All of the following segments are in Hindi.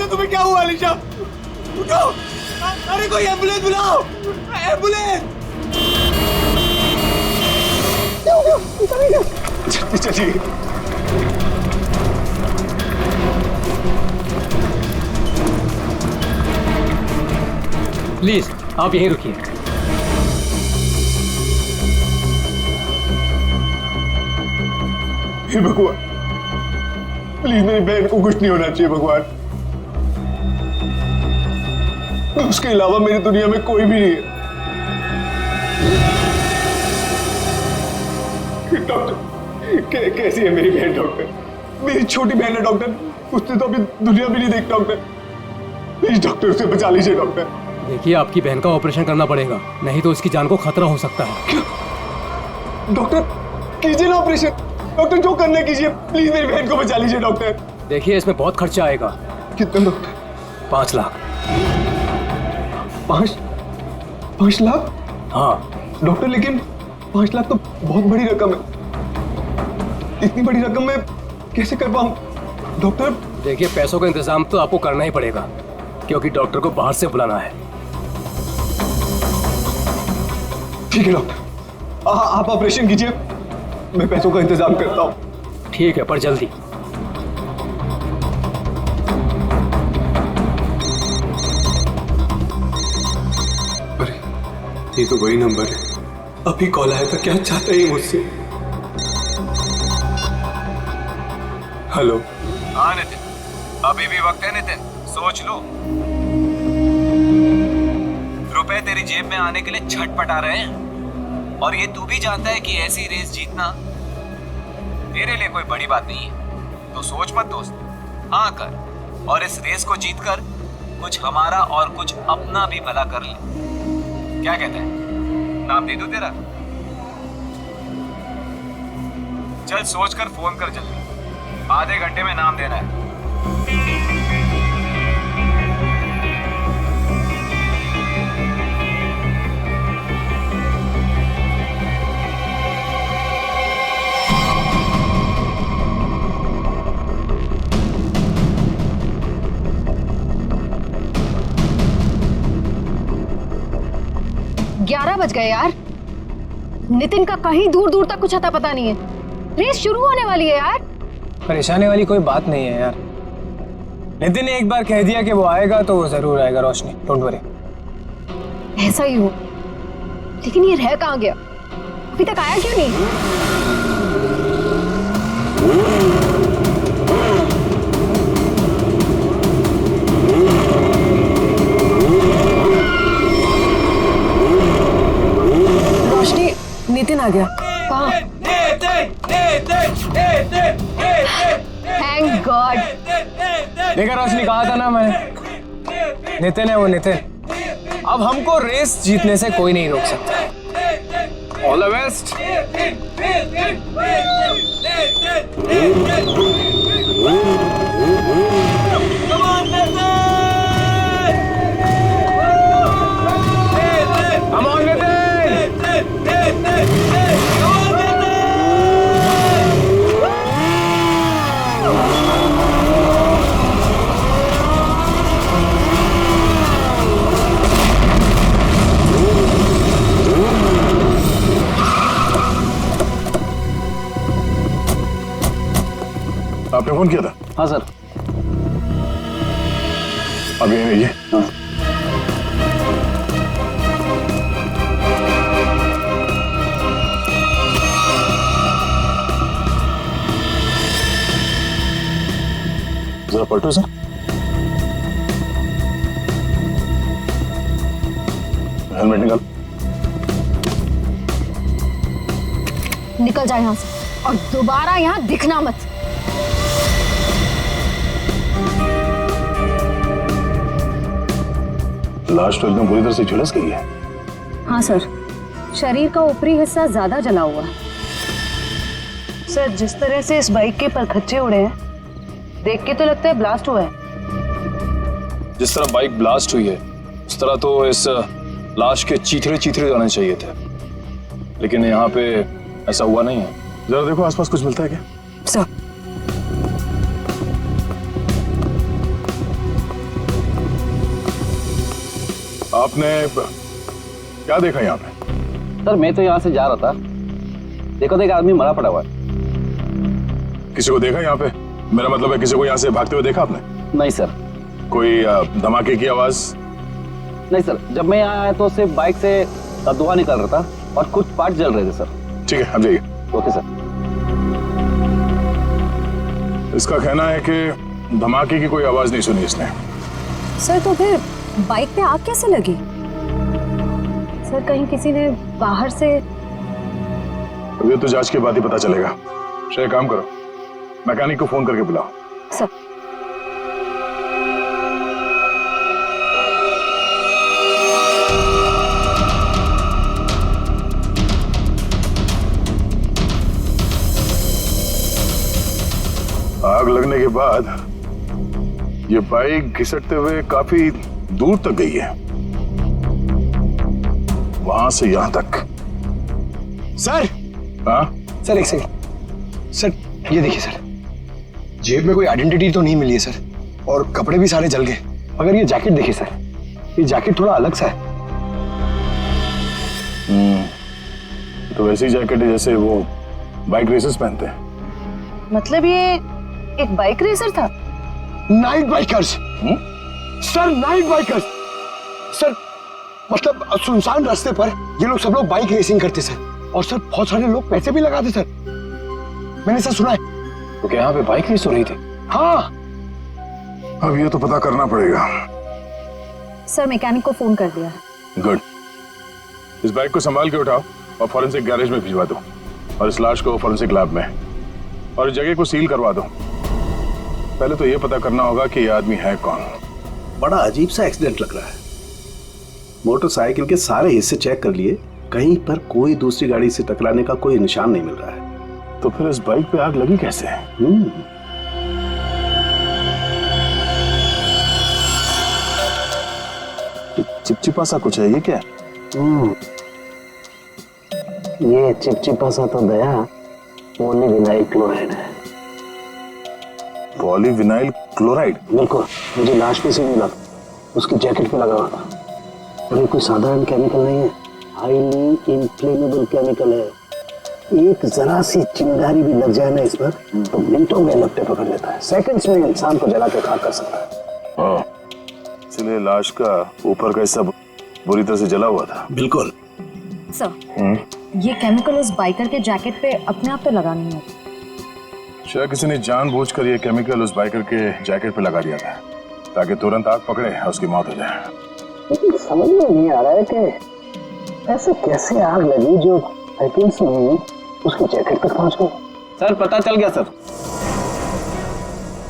ना तुम्हें क्या हुआ अलीशा? उठो, अरे कोई एम्बुलेंस बुलाओ, एम्बुलेंस। चलिए प्लीज आप यहीं रुकिए। हे भगवान, प्लीज मेरी बहन को कुछ नहीं होना चाहिए भगवान। उसके अलावा मेरी दुनिया में कोई भी नहीं है। डॉक्टर, कैसी है मेरी बहन? डॉक्टर, मेरी छोटी बहन है डॉक्टर, उसने तो अभी दुनिया भी नहीं देखी डॉक्टर। प्लीज डॉक्टर, उसे बचा लीजिए डॉक्टर। देखिए आपकी बहन का ऑपरेशन करना पड़ेगा, नहीं तो इसकी जान को खतरा हो सकता है। क्या? डॉक्टर कीजिए ना ऑपरेशन। डॉक्टर जो करना कीजिए, प्लीज मेरी बहन को बचा लीजिए डॉक्टर। देखिए इसमें बहुत खर्चा आएगा। कितना डॉक्टर? 5 लाख। 5 लाख? हाँ डॉक्टर, लेकिन 5 लाख तो बहुत बड़ी रकम है। इतनी बड़ी रकम मैं कैसे कर पाऊं डॉक्टर? देखिए पैसों का इंतजाम तो आपको करना ही पड़ेगा, क्योंकि डॉक्टर को बाहर से बुलाना है। ठीक है डॉक्टर, आप ऑपरेशन कीजिए, मैं पैसों का इंतजाम करता हूँ। ठीक है, पर जल्दी। अरे ये तो वही नंबर है, अभी कॉल आया था। क्या चाहता है मुझसे? हेलो। हाँ नितिन, अभी भी वक्त है नितिन, सोच लो। रुपए तेरी जेब में आने के लिए छटपटा रहे हैं, और ये तू भी जानता है कि ऐसी रेस जीतना तेरे लिए कोई बड़ी बात नहीं है। तो सोच मत दोस्त, हाँ कर, और इस रेस को जीतकर कुछ हमारा और कुछ अपना भी भला कर ले। क्या कहता है? नाम दे दूं तेरा? चल सोचकर फोन कर जल्दी, आधे घंटे में नाम देना है। 11 बज गए यार। नितिन का कहीं दूर दूर तक कुछ अता पता नहीं है। रेस शुरू होने वाली है यार। परेशानी वाली कोई बात नहीं है यार। नितिन ने एक बार कह दिया कि वो आएगा तो वो जरूर आएगा रोशनी, डोंट वरी। ऐसा ही हो, लेकिन ये रह कहाँ गया? अभी तक आया क्यों नहीं? रोशनी, नितिन आ गया। कहाँ? Thank God. देखा रोशनी, कहा था ना मैंने, नितिन है वो, नितिन। अब हमको रेस जीतने से कोई नहीं रोक सकता। All the best. Come on, Nitin! आपने फोन किया था? हाँ सर। अब यही रहिए। हाँ। जरा पलटो सर। हेलमेट निकाल। निकल जाए यहाँ से और दोबारा यहाँ दिखना मत। लाश तो एकदम पूरी तरह से झुलस गई है। हाँ सर, शरीर का ऊपरी हिस्सा ज्यादा जला हुआ है। सर, जिस तरह से इस बाइक के परखच्चे उड़े हैं, देख के तो लगता है ब्लास्ट हुआ है। जिस तरह बाइक ब्लास्ट हुई है उस तरह तो इस लाश के चीथड़े चीथड़े जाने चाहिए थे, लेकिन यहाँ पे ऐसा हुआ नहीं है। जरा देखो आसपास कुछ मिलता है क्या? सर, आपने क्या देखा यहाँ पे? सर मैं तो यहाँ से जा रहा था, देखो तो एक आदमी मरा पड़ा हुआ है। किसी को देखा यहाँ पे? मेरा मतलब है किसी को यहाँ से भागते हुए देखा आपने? नहीं सर। कोई धमाके की आवाज? नहीं सर, जब मैं यहाँ आया तो सिर्फ बाइक से धुआं निकल रहा था और कुछ पार्ट जल रहे थे सर। ठीक है, अब जाइए। Okay sir. इसका कहना है कि धमाके की कोई आवाज नहीं सुनी इसने। सर तो फिर बाइक पे आग कैसे लगी? सर कहीं किसी ने बाहर से? अब ये तो जांच के बाद ही पता चलेगा। श्रेय, काम करो, मैकेनिक को फोन करके बुलाओ। सर आग लगने के बाद ये बाइक घिसटते हुए काफी दूर तक गई है, वहां से यहां तक। सर। हाँ सर एक सेकंड। सर ये देखिए सर, जेब में कोई आइडेंटिटी तो नहीं मिली है सर, और कपड़े भी सारे जल गए। मगर ये जैकेट देखिए सर, ये जैकेट थोड़ा अलग सा है। तो वैसी जैकेट है जैसे वो बाइक रेसर्स पहनते हैं। मतलब ये एक बाइक रेसर था? Night bikers sir, night bikers sir. मतलब सुनसान रास्ते पर ये लोग सब लोग बाइक रेसिंग करते सर, और सर बहुत सारे लोग पैसे भी लगाते सर, मैंने सर सुना है। तो क्या यहाँ पे बाइक रेस हो रही थी? हाँ। अब ये तो पता करना पड़ेगा। सर मैकेनिक को फोन कर दिया। गुड। इस बाइक को संभाल के उठाओ और फॉरेंसिक गैरेज में भिजवा दो, और इस लाश को फॉरेंसिक लैब में, और इस जगह को सील करवा दो। पहले तो ये पता करना होगा कि ये आदमी है कौन। बड़ा अजीब सा एक्सीडेंट लग रहा है। मोटरसाइकिल के सारे हिस्से चेक कर लिए, कहीं पर कोई दूसरी गाड़ी से टकराने का कोई निशान नहीं मिल रहा है। तो फिर इस बाइक पे आग लगी कैसे? चिपचिपा सा कुछ है, ये क्या? ये चिपचिपा सा तो दया पॉलीविनाइल क्लोराइड है। Polyvinyl chloride? बिल्कुल, मुझे लाश पे से मिला, उसकी जैकेट पे लगा हुआ था। और ये कोई साधारण केमिकल नहीं है, हाईली इन्फ्लेमेबल केमिकल है। एक जरा सी चिंगारी भी लग जाए ना इस पर तो मिनटों में लपटे पकड़ लेता है, सेकंड्स में इंसान को जला के खाक कर सकता है। इसलिए लाश का ऊपर का हिस्सा बुरी तरह से जला हुआ था। बिल्कुल सर ये केमिकल उस बाइकर के जैकेट पे अपने आप तो लगा नहीं है। शायद किसी ने जानबूझकर ये केमिकल उस बाइकर के जैकेट पे लगा दिया था ताकि तुरंत आग पकड़े और उसकी मौत हो जाए। लेकिन समझ में नहीं आ रहा है कि ऐसे कैसे आग लगी जो सेकंड्स में उसकी जैकेट तक पहुंच गई। सर पता चल गया सर।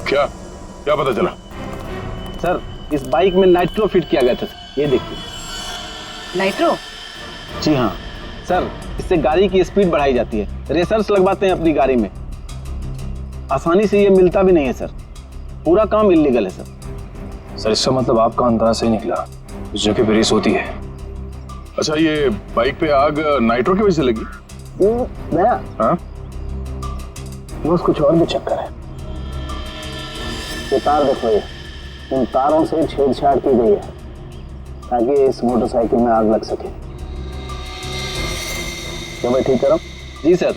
क्या क्या पता चला? सर इस बाइक में नाइट्रो फिट किया गया था, ये देखिए। नाइट्रो? जी हाँ सर, इससे गाड़ी की स्पीड बढ़ाई जाती है। रेसर्स लगवाते हैं अपनी गाड़ी में, आसानी से ये मिलता भी नहीं है सर। पूरा काम इल्लीगल है सर। सर इसका मतलब आपका अंदाजा सही निकला, उस जगह पे रेस होती है। अच्छा, ये बाइक पे आग नाइट्रो की वजह से लगी? दया, हाँ? बस कुछ और भी चक्कर है। ये तार देखो, ये इन तारों से छेड़छाड़ की गई है ताकि इस मोटरसाइकिल में आग लग सके। क्या मैं ठीक करूं? जी सर।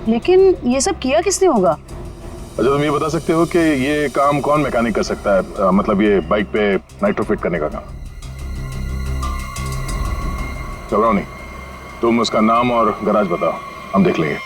लेकिन ये सब किया किसने होगा? अच्छा, तुम ये बता सकते हो कि ये काम कौन मैकेनिक कर सकता है? मतलब ये बाइक पे नाइट्रो फिट करने का काम। घबराओ नहीं, तुम उसका नाम और गराज बताओ, हम देख लेंगे।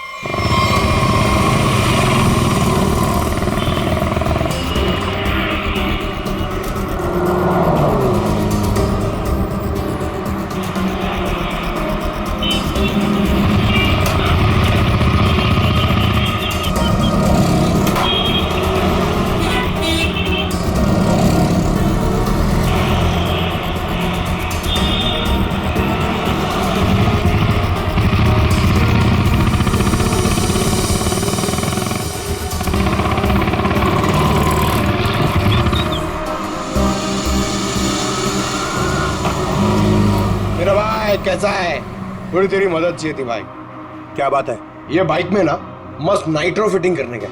मेरा भाई कैसा है? थोड़ी तेरी मदद चाहिए थी भाई। क्या बात है? ये बाइक में ना मस्त नाइट्रो फिटिंग करने का।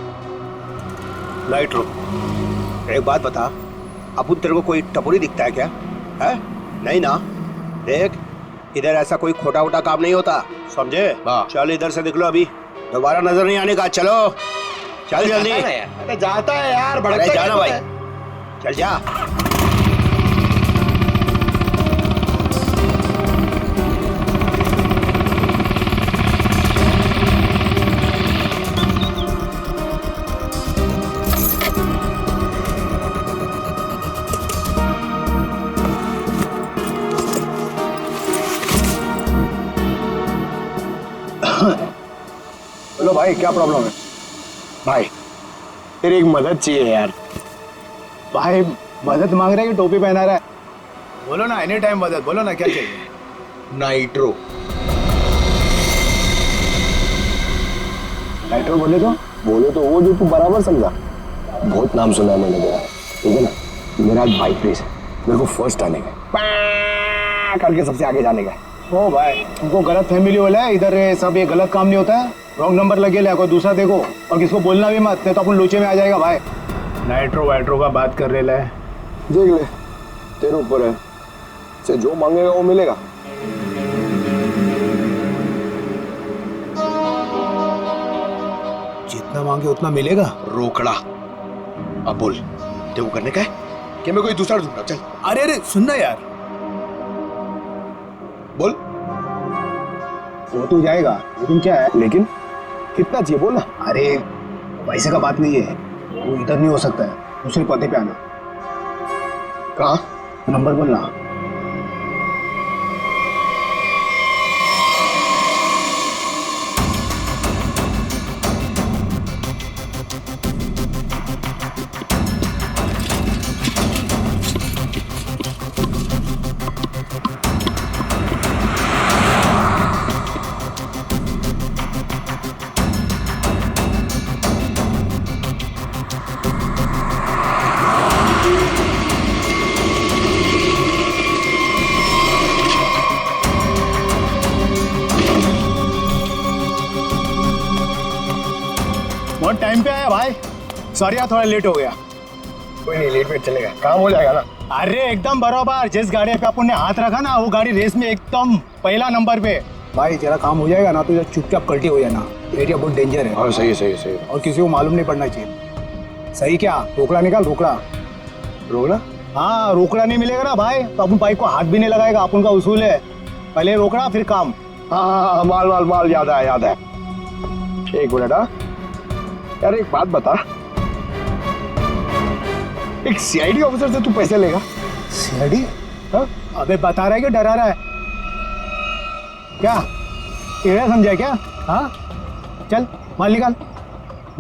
नाइट्रो? एक बात बता, अब तेरे को कोई टपोरी दिखता है क्या? है? नहीं ना, देख इधर ऐसा कोई खोटा वोटा काम नहीं होता, समझे? चल इधर से निकलो, अभी दोबारा नजर नहीं आने का। चलो चल जल्दी। अरे जाता है यार, भड़कता अरे जाना भाई, है। चल जा। बोलो भाई, क्या प्रॉब्लम है? भाई तेरी एक मदद चाहिए यार। भाई मदद मांग रहा है कि टोपी पहना रहा है? बोलो ना, एनी टाइम मदद, बोलो ना क्या चाहिए। नाइट्रो। नाइट्रो बोले तो वो जो तू बराबर समझा। बहुत नाम सुना है मैंने तेरा, ठीक है ना? मेरा आज बाइक रेस है, मेरे को फर्स्ट आने का, करके सबसे आगे जाने का। ओ भाई, तुमको गलत फैमिली वाला है, इधर ये सब ये गलत काम नहीं होता है। रॉन्ग नंबर लगे ले, कोई दूसरा देखो, और किसको बोलना भी मत, नहीं तो अपन लोचे में आ जाएगा भाई। नाइट्रो वाइट्रो का बात कर रहे है, देख ले, तेरे ऊपर है, से जो मांगेगा वो मिलेगा। जितना मांगे उतना मिलेगा। रोकड़ा। अब बोल, तेरे को करने का है कि मैं कोई दूसरा ढूंढूं? चल। अरे अरे सुनना यार, बोल। वो तो जाएगा, लेकिन क्या है? लेकिन कितना चाहिए बोल ना। अरे पैसे का बात नहीं है, वो इधर नहीं हो सकता है, दूसरे पते पे आना। कहाँ? नंबर बोलना। बहुत टाइम पे आया भाई, सॉरी यार थोड़ा लेट हो गया। कोई नहीं, लेट वेट चलेगा, काम हो जाएगा ना। अरे एकदम बराबर, जिस गाड़ी पे अपन ने हाथ रखा ना, वो गाड़ी रेस में एकदम पहला नंबर पे। भाई तेरा काम हो जाएगा ना, तो चुपचाप कल्टी हो जाना, एरिया बहुत डेंजर है। हाँ सही है। और किसी को मालूम नहीं पड़ना चाहिए। सही क्या? रोकड़ा निकाल, रोकड़ा। रोकड़ा? हाँ, रोकड़ा नहीं मिलेगा ना भाई तो अपन बाइक को हाथ भी नहीं लगाएगा, अपन का उसूल है, पहले रोकड़ा फिर काम। हाँ, माल याद है। एक मिनट। हाँ यार, एक बात बता, एक सीआईडी ऑफिसर से तू पैसे लेगा? सीआईडी? हाँ? अबे बता रहा है कि डरा रहा है? क्या एड़ा समझा क्या? हाँ चल माल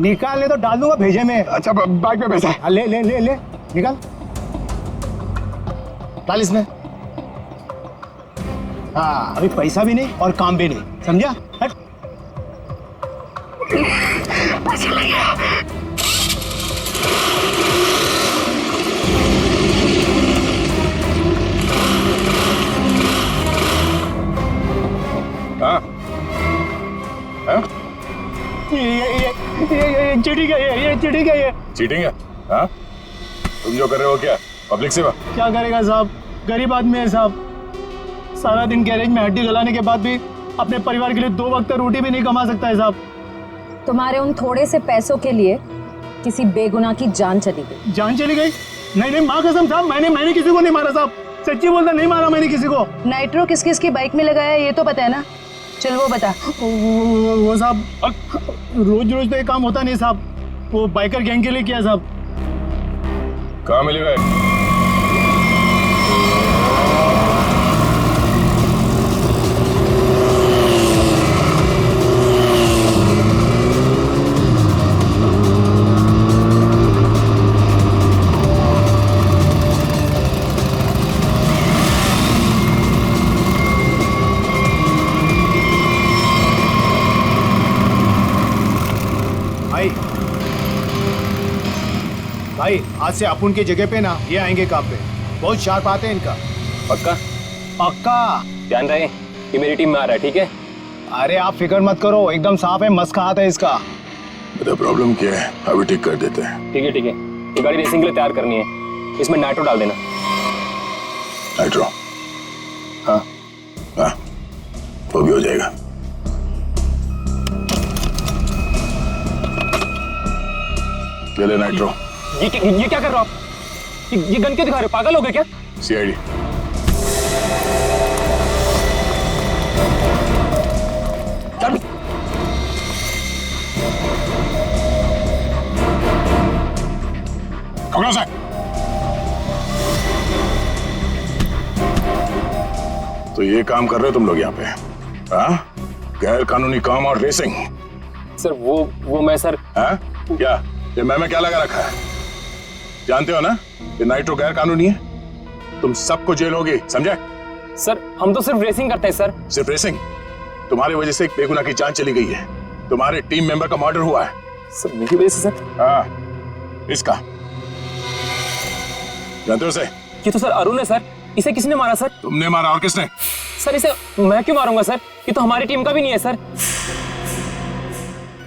निकाल ले तो डाल दूंगा भेजे में। अच्छा बाइक में पैसा है? हाँ, ले निकाल, डाल इसमें। हाँ अभी पैसा भी नहीं और काम भी नहीं, समझा? हट। हाँ? हाँ? ये चीटिंग है, ये चीटिंग है। चीटिंग है? हाँ? तुम जो कर रहे हो क्या? पब्लिक सेवा? क्या करेगा साहब, गरीब आदमी है साहब, सारा दिन गैरेज में हड्डी गलाने के बाद भी अपने परिवार के लिए 2 वक्त रोटी भी नहीं कमा सकता है साहब। तुम्हारे उन थोड़े से पैसों के लिए किसी बेगुनाह की जान चली गई। जान चली गई? नहीं माँ कसम साहब, मैंने किसी को नहीं मारा साहब, सच्ची बोलता, नहीं मारा मैंने किसी को। नाइट्रो किस किस की बाइक में लगाया ये तो पता है ना? चल वो बता। वो साहब रोज तो ये काम होता नहीं साहब, वो बाइकर गैंग के लिए किया साहब। कहाँ मिलेगा? भाई आज से अपुन की जगह पे ना ये आएंगे काम पे, बहुत शार्प आते हैं इनका। पक्का? पक्का। ध्यान रहे कि मेरी टीम में आ रहा है, ठीक है? अरे आप फिक्र मत करो, एकदम साफ है, मस्त का हाथ है इसका। बता प्रॉब्लम क्या है, अभी ठीक कर देते हैं। ठीक है ये गाड़ी रेसिंग के लिए तैयार करनी है, इसमें नाइट्रो डाल देना। नाइट्रो? हाँ हाँ, वो भी हो जाएगा। ले ले नाइट्रो। ये क्या कर रहे हो आप? ये गन क्यों दिखा रहे हो? पागल हो गए क्या? सीआईडी। से तो ये काम कर रहे हो तुम लोग यहाँ पे? हाँ, गैर कानूनी काम और रेसिंग। सर वो मैं सर। हाँ क्या? ये मैं क्या लगा रखा है? जानते हो ना ये नाइट्रो गैर कानूनी है, तुम सबको जेल होगी, समझे? सर हम तो सिर्फ रेसिंग करते हैं सर। सिर्फ रेसिंग? तुम्हारी वजह से एक बेगुनाह की जान चली गई है, तुम्हारे टीम मेंबर का मर्डर हुआ है। सर मेरी वजह से सर? हाँ, इसका जानते हो उसे? ये तो सर अरुण है सर। इसे किसने मारा सर? तुमने मारा, और किसने? सर इसे मैं क्यों मारूंगा सर? ये तो हमारी टीम का भी नहीं है सर।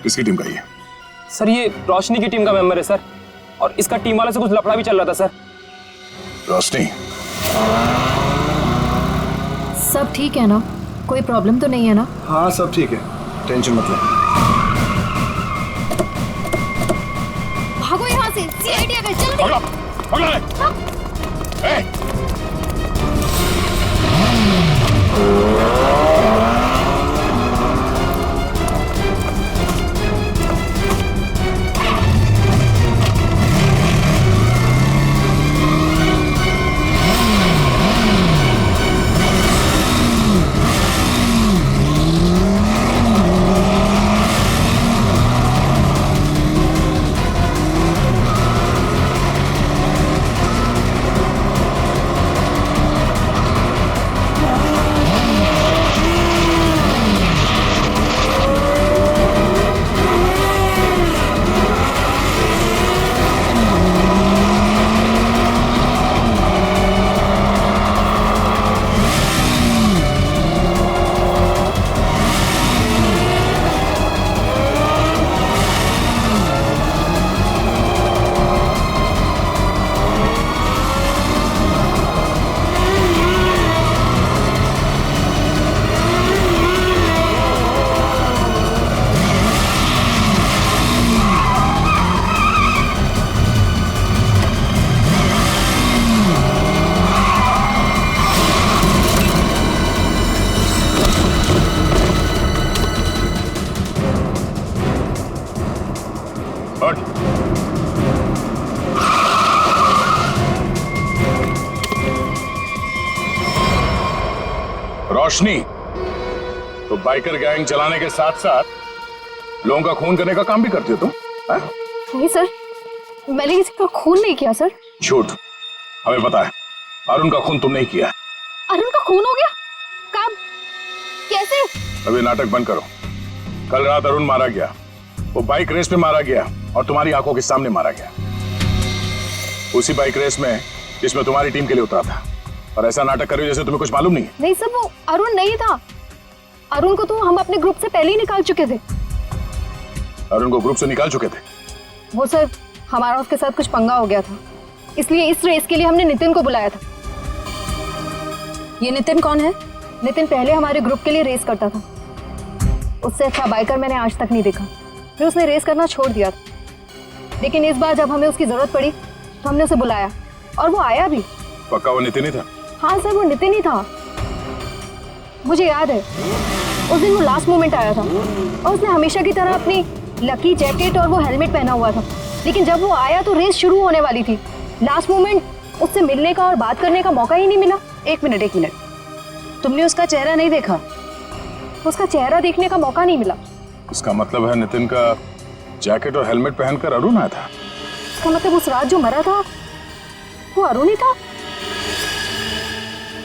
किसकी टीम का ये? सर ये रोशनी की टीम का मेंबर है सर, और इसका टीम वाले से कुछ लफड़ा भी चल रहा था सर। रोशनी? सब ठीक है ना? कोई प्रॉब्लम तो नहीं है ना? हाँ सब ठीक है, टेंशन मत ले। भागो यहाँ से, सीआईडी आ गई, जल्दी। पकड़ो, पकड़ो ले। ए! रोशनी, तो बाइकर गैंग चलाने के साथ साथ लोगों का खून करने का काम भी करती हो तुम? नहीं सर, मैंने किसी का खून नहीं किया सर। झूठ, हमें पता है अरुण का खून तुमने ही किया है। अरुण का खून हो गया? कब? कैसे? अभी नाटक बंद करो। कल रात अरुण मारा गया, वो बाइक रेस में मारा गया और तुम्हारी आंखों के सामने मारा गया, उसी बाइक रेस में जिसमें तुम्हारी टीम के लिए उतरा था। और ऐसा नाटक कर रही हो जैसे तुम्हें कुछ मालूम नहीं है। नहीं सर, वो अरुण नहीं था। अरुण को तो हम अपने ग्रुप से पहले ही निकाल चुके थे। अरुण को ग्रुप से निकाल चुके थे? वो सर, हमारा उसके साथ कुछ पंगा हो गया था, इसलिए इस रेस के लिए हमने नितिन को बुलाया था। ये नितिन कौन है? नितिन पहले हमारे ग्रुप के लिए रेस करता था, उससे अच्छा बाइकर मैंने आज तक नहीं देखा। फिर उसने रेस करना छोड़ दिया था, लेकिन इस बार जब हमें उसकी जरूरत पड़ी तो हमने उसे बुलाया और वो आया भी। पक्का वो नितिन ही था? हाँ सर, वो नितिन ही था। मुझे याद है उस दिन वो लास्ट मोमेंट आया था और उसने हमेशा की तरह अपनी लकी जैकेट और वो हेलमेट पहना हुआ था, लेकिन जब वो आया तो रेस शुरू होने वाली थी। लास्ट मोमेंट उससे मिलने का और बात करने का मौका ही नहीं मिला। एक मिनट, तुमने उसका चेहरा नहीं देखा? उसका चेहरा देखने का मौका नहीं मिला। इसका मतलब है नितिन का जैकेट और हेलमेट पहनकर अरुण आया था? इसका मतलब उस रात जो मरा था वो अरुण ही था।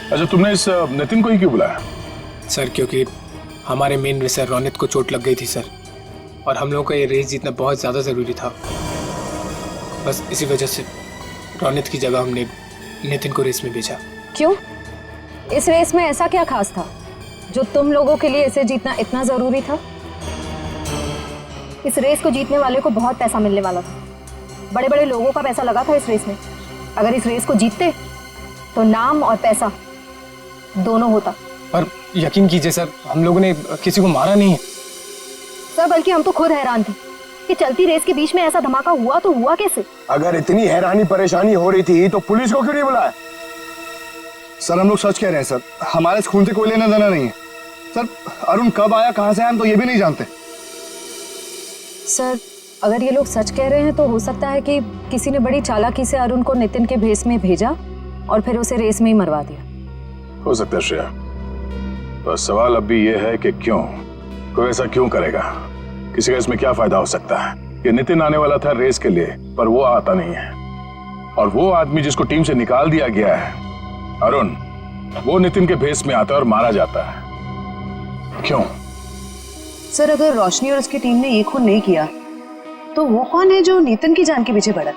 अच्छा, तुमने इस नितिन को ही क्यों बुलाया? सर क्योंकि हमारे मेन रेसर रोनित को चोट लग गई थी सर, और हम लोगों को ये रेस जीतना बहुत ज़्यादा ज़रूरी था। बस इसी वजह से रोनित की जगह हमने नितिन को रेस में भेजा। क्यों? इस रेस में ऐसा क्या खास था जो तुम लोगों के लिए इसे जीतना इतना ज़रूरी था? इस रेस को जीतने वाले को बहुत पैसा मिलने वाला था। बड़े बड़े लोगों का पैसा लगा था इस रेस में। अगर इस रेस को जीतते तो नाम और पैसा दोनों होता। पर यकीन कीजिए सर, हम लोगों ने किसी को मारा नहीं है। सर बल्कि हम तो खुद हैरान थे कि चलती रेस के बीच में ऐसा धमाका हुआ तो हुआ कैसे। अगर इतनी हैरानी परेशानी हो रही थी तो पुलिस को क्यों नहीं बुलाया? सर हम लोग सच कह रहे हैं सर, हमारे खून से कोई लेना देना नहीं है सर। अरुण कब आया, कहाँ से आया, हम तो ये भी नहीं जानते। सर अगर ये लोग सच कह रहे हैं तो हो सकता है कि किसी ने बड़ी चालाकी से अरुण को नितिन के भेस में भेजा और फिर उसे रेस में ही मरवा दिया। हो सकता है श्रेया, तो सवाल अब भी ये है कि क्यों, कोई ऐसा क्यों करेगा? किसी का इसमें क्या फायदा हो सकता है कि नितिन आने वाला था रेस के लिए पर वो आता नहीं है, और वो आदमी जिसको टीम से निकाल दिया गया है अरुण, वो नितिन के भेस में आता है और मारा जाता है। क्यों? सर अगर रोशनी और उसकी टीम ने ये खून नहीं किया तो वो कौन है जो नितिन की जान के पीछे पड़ा?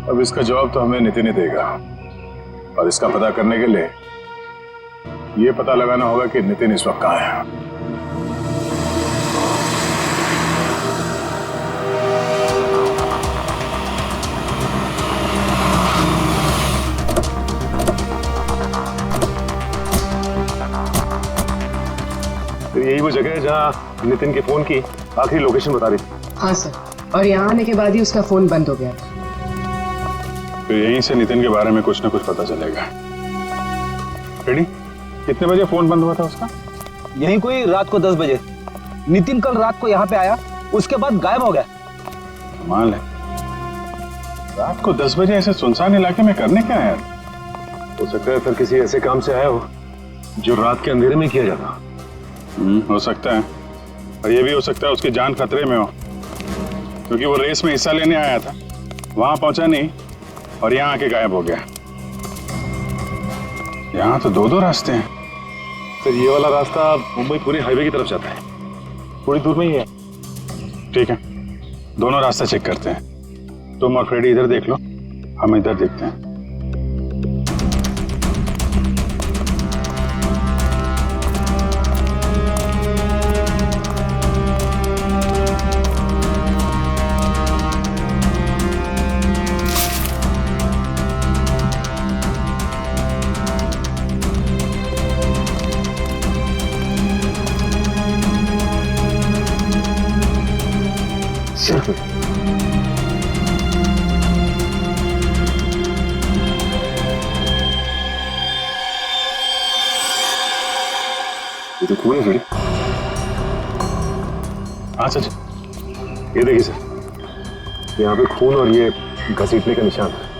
अब इसका जवाब तो हमें नितिन ही देगा, और इसका पता करने के लिए ये पता लगाना होगा कि नितिन इस वक्त कहाँ है। यही वो जगह है जहाँ नितिन के फोन की आखिरी लोकेशन बता रही थी। हाँ सर, और यहाँ आने के बाद ही उसका फोन बंद हो गया। तो यहीं से नितिन के बारे में कुछ ना कुछ पता चलेगा। रेडी? कितने बजे फोन बंद हुआ था उसका? यही कोई रात को 10 बजे। नितिन कल रात को यहाँ पे आया, उसके बाद गायब हो गया। कमाल है, रात को 10 बजे ऐसे सुनसान इलाके में करने क्या है? हो सकता है सर किसी ऐसे काम से आया हो जो रात के अंधेरे में किया जाता। हो सकता है, और ये भी हो सकता है उसकी जान खतरे में हो, क्योंकि वो रेस में हिस्सा लेने आया था, वहां पहुंचा नहीं और यहाँ आके गायब हो गया। यहाँ तो 2 रास्ते हैं। सर ये वाला रास्ता मुंबई पुणे हाईवे की तरफ जाता है, थोड़ी दूर में ही है। ठीक है, दोनों रास्ता चेक करते हैं। तुम और फ्रेडी इधर देख लो, हम इधर देखते हैं। ये तो खून है फ्रेडी। हाँ सच, ये देखिए सर, यहाँ पे खून और ये घसीटने का निशान है।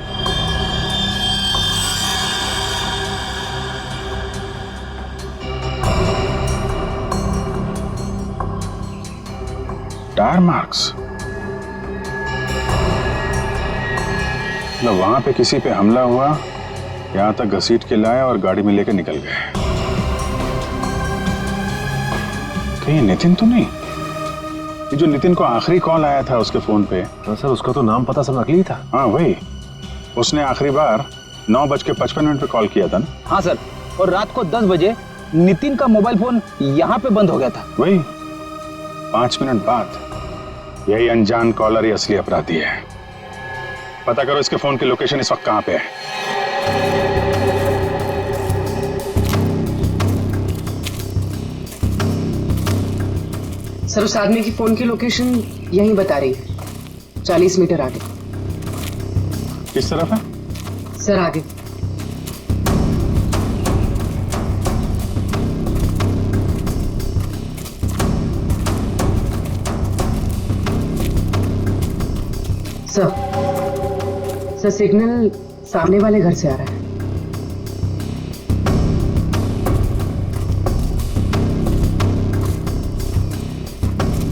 टायर मार्क्स, मतलब वहां पे किसी पे हमला हुआ, यहाँ तक घसीट के लाए और गाड़ी में लेकर निकल गए। कहीं नितिन तो नहीं? ये जो नितिन को आखिरी कॉल आया था उसके फोन पे। हाँ सर, उसका तो नाम पता सब नकली ही था। हाँ वही, उसने आखिरी बार 9:55 पे कॉल किया था ना? हाँ सर, और रात को 10 बजे नितिन का मोबाइल फोन यहाँ पे बंद हो गया था। वही 5 मिनट बाद। यही अनजान कॉलर ही असली अपराधी है। पता करो इसके फोन की लोकेशन इस वक्त कहाँ पे है। सर उस आदमी की फोन की लोकेशन यहीं बता रही है, 40 मीटर आगे। किस तरफ है? सर आगे। सर सिग्नल सामने वाले घर से आ रहा है।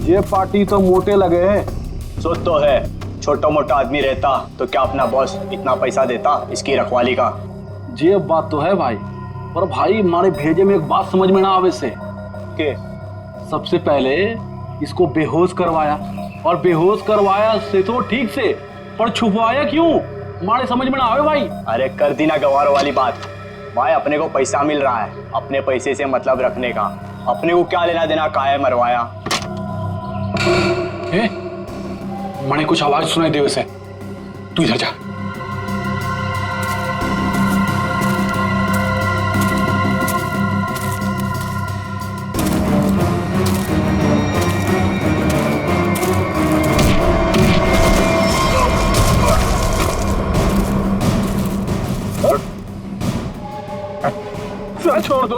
ये पार्टी तो मोटे लगे हैं। सो तो है, छोटा मोटा आदमी रहता तो क्या अपना बॉस इतना पैसा देता इसकी रखवाली का? ये बात तो है भाई, पर भाई हमारे भेजे में एक बात समझ में ना आवे से के सबसे पहले इसको बेहोश करवाया, और बेहोश करवाया से तो ठीक से, पर छुपवाया क्यों हमारे समझ में ना आवे भाई। अरे कर दी ना गवार वाली बात भाई, अपने को पैसा मिल रहा है, अपने पैसे से मतलब रखने का, अपने को क्या लेना देना काहे मरवाया। मैंने कुछ आवाज सुनाई दे वैसे, तू इधर जा।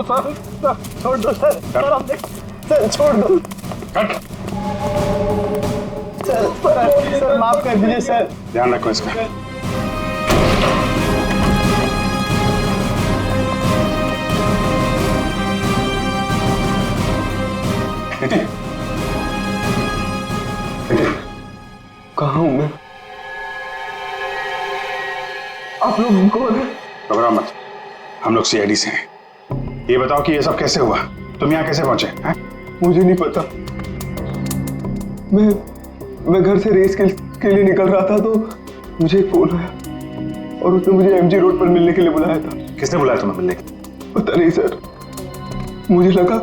दो सर, छोड़ दो सर, सर हम सर छोड़ दो सर, माफ कर दीजिए सर। ध्यान रखो इसका। कहाँ हूँ मैं? आप लोग कौन है? घबराओ मत, हम लोग सीआईडी से हैं। ये बताओ कि ये सब कैसे हुआ, तुम यहाँ कैसे पहुंचे हैं? मुझे नहीं पता। मैं घर से रेस के लिए निकल रहा था तो मुझे एक फोन आया और उसने मुझे एमजी रोड पर मिलने के लिए बुलाया था। किसने बुलाया तुम्हें मिलने के लिए? पता नहीं सर, मुझे लगा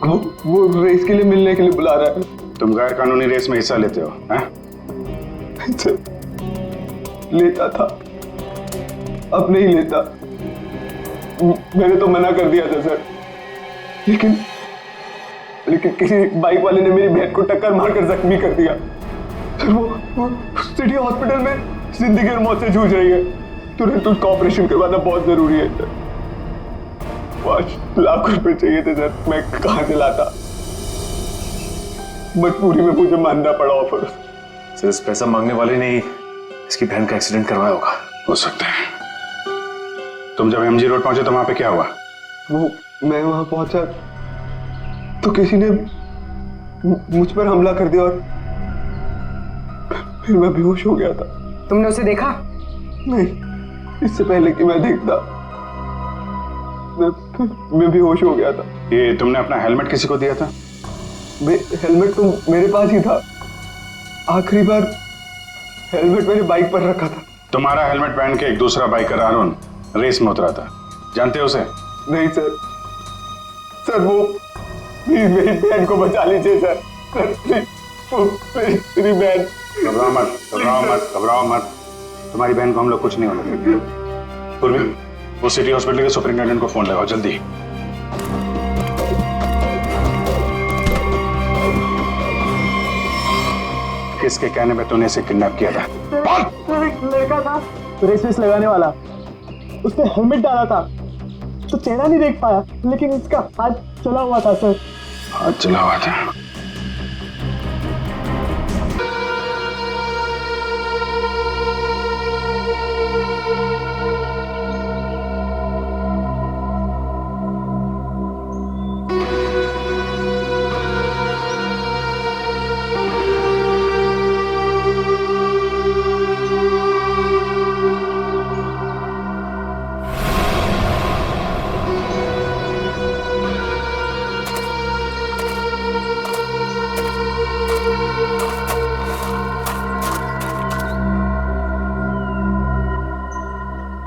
वो रेस के लिए मिलने के लिए बुला रहा है। तुम गैर कानूनी रेस में हिस्सा लेते हो हैं? सर, लेता था, अब नहीं लेता। मैंने तो मना कर दिया था सर, लेकिन किसी बाइक वाले ने मेरी बहन को टक्कर मारकर जख्मी कर दिया। सर वो सिटी हॉस्पिटल में जिंदगी और मौत से जूझ रही है। तुरंत उसका ऑपरेशन करवाना बहुत जरूरी है सर। 5 लाख रुपए चाहिए थे सर, मैं कहाँ से लाता? मजबूरी में मुझे मानना पड़ा ऑफर। सिर्फ पैसा मांगने वाले ने इसकी बहन का एक्सीडेंट करवाया होगा। हो सकता है। तुम जब एमजी रोड पहुंचे तो वहां पे क्या हुआ? मैं वहां पहुंचा तो किसी ने मुझ पर हमला कर दिया और फिर मैं बेहोश हो गया था। तुमने उसे देखा? नहीं, इससे पहले कि मैं देखता मैं बेहोश हो गया था। ये तुमने अपना हेलमेट किसी को दिया था? हेलमेट तो मेरे पास ही था। आखिरी बार हेलमेट मैंने बाइक पर रखा था। तुम्हारा हेलमेट पहन के एक दूसरा बाइकर अरुण रेस में उतरा था, जानते हो उसे? नहीं सर, सर वो मेरी बहन को बचा लीजिए सर, मेरी बहन। घबराओ मत, घबराओ मत, घबराओ मत, तुम्हारी बहन को हम लोग कुछ नहीं होने देंगे। पूर्वी, वो सिटी हॉस्पिटल के सुपरिंटेंडेंट को फोन लगाओ जल्दी। किसके कहने पे तूने इसे किडनैप किया था? एक लड़का था रेस लगाने वाला, उसने हेलमेट डाला था तो चेहरा नहीं देख पाया, लेकिन इसका हाथ चला हुआ था सर। हाथ चला हुआ था?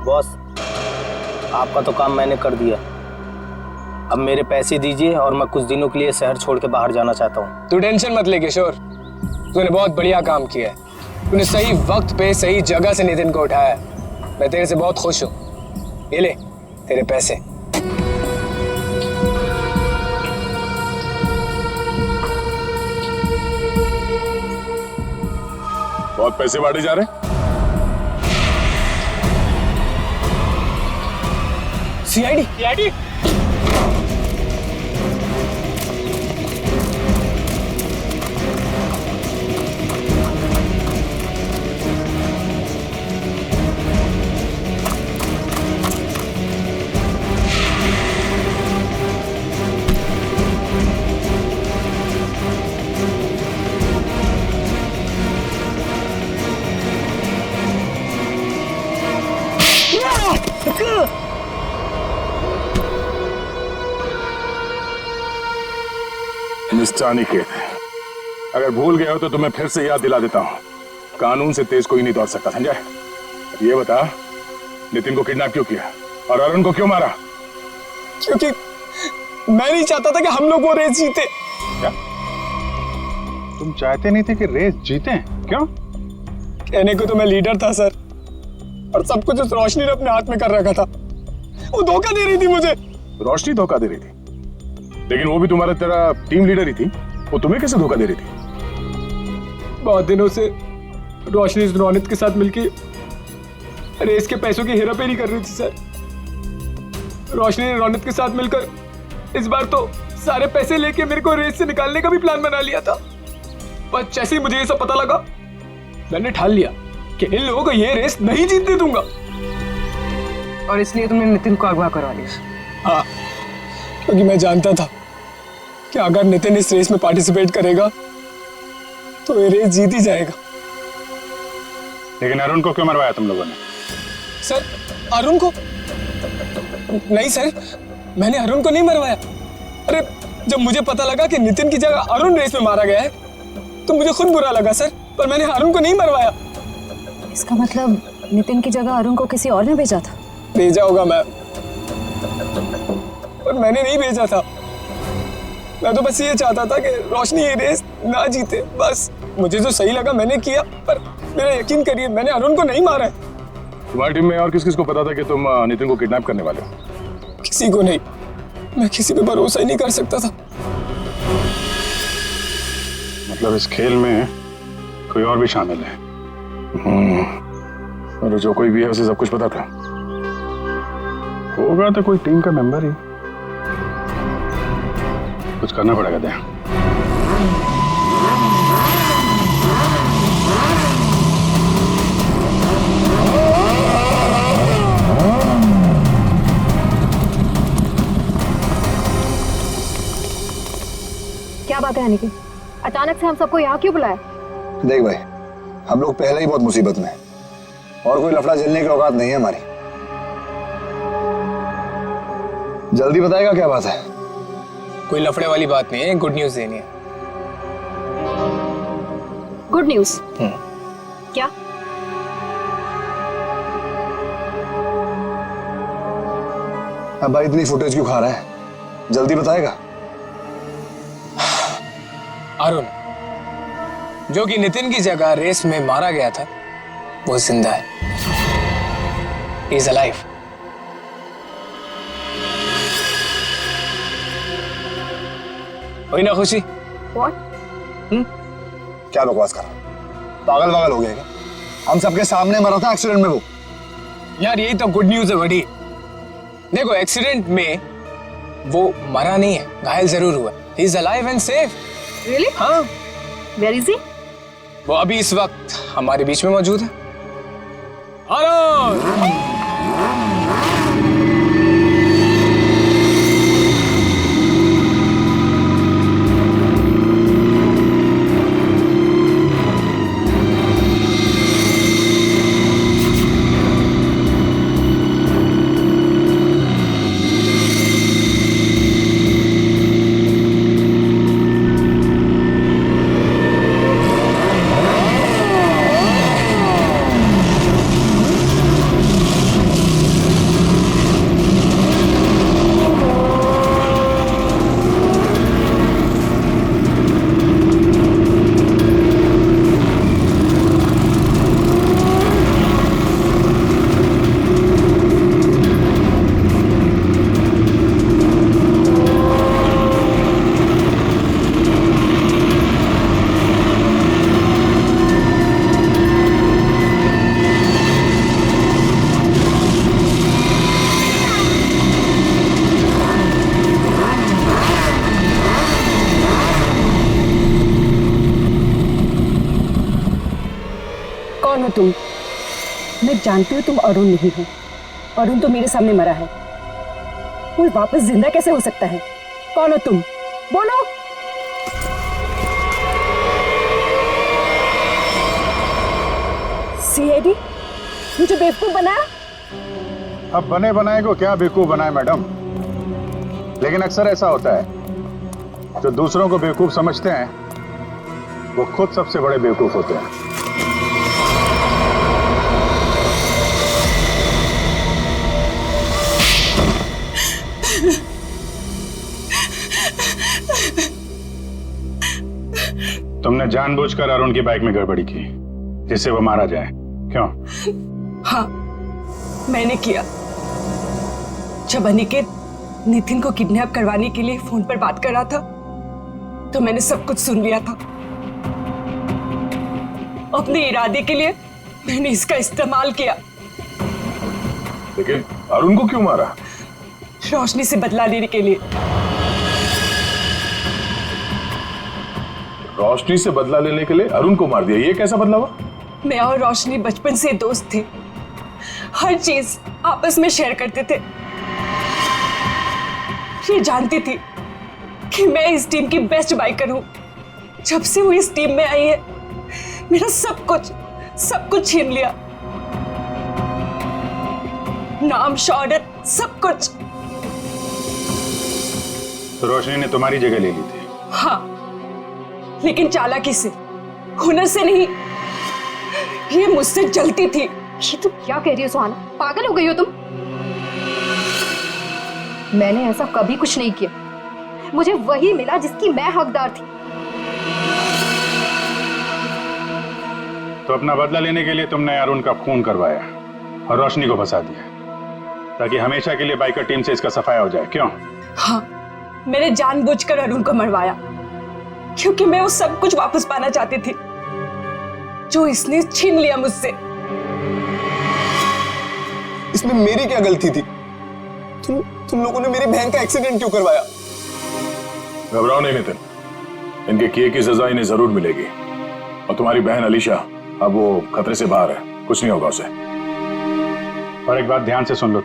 बॉस, आपका तो काम मैंने कर दिया। अब मेरे पैसे दीजिए और मैं कुछ दिनों के लिए शहर छोड़ के बाहर जाना चाहता हूँ। तू टेंशन मत ले किशोर, तूने बहुत बढ़िया काम किया है। तूने सही वक्त पे सही जगह से नितिन को उठाया। मैं तेरे से बहुत खुश हूँ। ये ले तेरे पैसे। बहुत पैसे बांटे जा रहे? सीआईडी निस्तानी के अगर भूल गए हो तो तुम्हें फिर से याद दिला देता हूँ, कानून से तेज कोई नहीं दौड़ सकता, समझा? ये बता, नितिन को किडनैप क्यों किया और अरुण को क्यों मारा? क्योंकि मैं नहीं चाहता था कि हम लोग वो रेस जीते। क्या तुम चाहते नहीं थे कि रेस जीते? क्यों? कहने को तो मैं लीडर था सर, और सब कुछ उस रोशनी ने अपने हाथ में कर रखा था। वो धोखा दे रही थी मुझे। रोशनी धोखा दे रही थी? लेकिन वो भी तुम्हारा तेरा टीम लीडर ही थी, वो तुम्हें कैसे धोखा दे रही थी? बहुत दिनों से रोशनी रोनित के साथ मिलकर रेस के पैसों की हेराफेरी कर रही थी सर। रोशनी ने रौनक के साथ मिलकर इस बार तो सारे पैसे लेके मेरे को रेस से निकालने का भी प्लान बना लिया था। पर जैसे ही मुझे ये सब पता लगा, मैंने ठान लिया कि इन लोगों को ये रेस नहीं जीतने दूंगा। और इसलिए तुमने नितिन को अगवा करवा लिया? हाँ, क्योंकि मैं जानता था कि अगर नितिन इस रेस में पार्टिसिपेट करेगा तो ये रेस जीत ही जाएगा। लेकिन अरुण को क्यों मरवाया तुम लोगों ने? सर, अरुण को नहीं सर, मैंने अरुण को नहीं मरवाया। अरे जब मुझे पता लगा कि नितिन की जगह अरुण रेस में मारा गया है तो मुझे खुद बुरा लगा सर, पर मैंने अरुण को नहीं मरवाया। इसका मतलब नितिन की जगह अरुण को किसी और ने भेजा था? भेजा होगा मैम, पर मैंने नहीं भेजा था। मैं तो बस ये चाहता था कि रोशनी ये रेस ना जीते, बस मुझे जो सही लगा मैंने किया। पर मेरा यकीन करिए, मैंने अरुण को नहीं मारा है। तुम्हारी टीम में और किस किस को पता था कि तुम नितिन को किडनैप करने वाले हो? किसी को नहीं, मैं किसी पे भरोसा ही नहीं कर सकता था। मतलब इस खेल में कोई और भी शामिल है? और जो कोई भी है उसे सब कुछ पता था? होगा तो कोई टीम का मेंबर ही। कुछ करना पड़ेगा दया। क्या बात है अनिकेत, अचानक से हम सबको यहाँ क्यों बुलाया? देख भाई, हम लोग पहले ही बहुत मुसीबत में हैं और कोई लफड़ा झेलने की औकात नहीं है हमारी। जल्दी बताएगा क्या बात है? कोई लफड़े वाली बात नहीं है, गुड न्यूज़ देनी है। Good news? क्या? अब भाई इतनी फुटेज क्यों खा रहा है? जल्दी बताएगा। अरुण, जो कि नितिन की जगह रेस में मारा गया था, वो जिंदा है। He is alive. हुई ना खुशी? What? क्या बकवास कर रहा है? पागल वागल हो गया क्या? हम सबके सामने मरा था एक्सीडेंट में वो। यार यही तो गुड न्यूज़ है बड़ी। देखो, एक्सीडेंट में वो मरा नहीं है, घायल जरूर हुआ। He is alive and safe. Really? हाँ। Where is he? वो अभी इस वक्त हमारे बीच में मौजूद है। अरुण! कौन हो तुम? मैं जानती हूँ तुम अरुण नहीं हो। अरुण तो मेरे सामने मरा है, वो वापस जिंदा कैसे हो सकता है? कौन हो तुम? बोलो। सीआईडी मुझे बेवकूफ बनाया? अब बने बनाए को क्या बेवकूफ बनाए मैडम? लेकिन अक्सर ऐसा होता है, जो दूसरों को बेवकूफ समझते हैं वो खुद सबसे बड़े बेवकूफ होते हैं। तुमने जानबूझकर अरुण की बाइक में गड़बड़ी की जिससे वो मारा जाए, क्यों? हाँ, मैंने किया। जब अनिकेत नितिन को किडनैप करवाने के लिए फोन पर बात कर रहा था तो मैंने सब कुछ सुन लिया था। अपने इरादे के लिए मैंने इसका इस्तेमाल किया। लेकिन अरुण को क्यों मारा? रोशनी से बदला लेने के लिए। रोशनी से बदला लेने के लिए अरुण को मार दिया, ये कैसा बदला हुआ? मैं और रोशनी बचपन से दोस्त थे, हर चीज आपस में शेयर करते थे। ये जानती थी कि मैं इस टीम की बेस्ट बाइकर हूं। जब से वो इस टीम में आई है, मेरा सब कुछ छीन लिया, नाम, शौहरत, सब कुछ। तो रोशनी ने तुम्हारी जगह ले ली थी? हाँ, लेकिन चालाकी से, हुनर से नहीं। ये मुझसे जलती थी। ये तुम क्या कह रही हो सुहाना? पागल हो गई हो तुम? मैंने ऐसा कभी कुछ नहीं किया। मुझे वही मिला जिसकी मैं हकदार थी। तो अपना बदला लेने के लिए तुमने अरुण का खून करवाया और रोशनी को फंसा दिया, ताकि हमेशा के लिए बाइकर टीम से इसका सफाया हो जाए, क्यों? हाँ, मैंने जानबूझकर अरुण को मरवाया, क्योंकि मैं वो सब कुछ वापस पाना चाहती थी जो इसने छीन लिया मुझसे। इसमें मेरी क्या गलती थी? तुम लोगों ने मेरी बहन का एक्सीडेंट क्यों करवाया? घबराओ नहीं नितिन, इनके किए की सजा इन्हें जरूर मिलेगी। और तुम्हारी बहन अलीशा अब वो खतरे से बाहर है, कुछ नहीं होगा उसे। और एक बात ध्यान से सुन लो।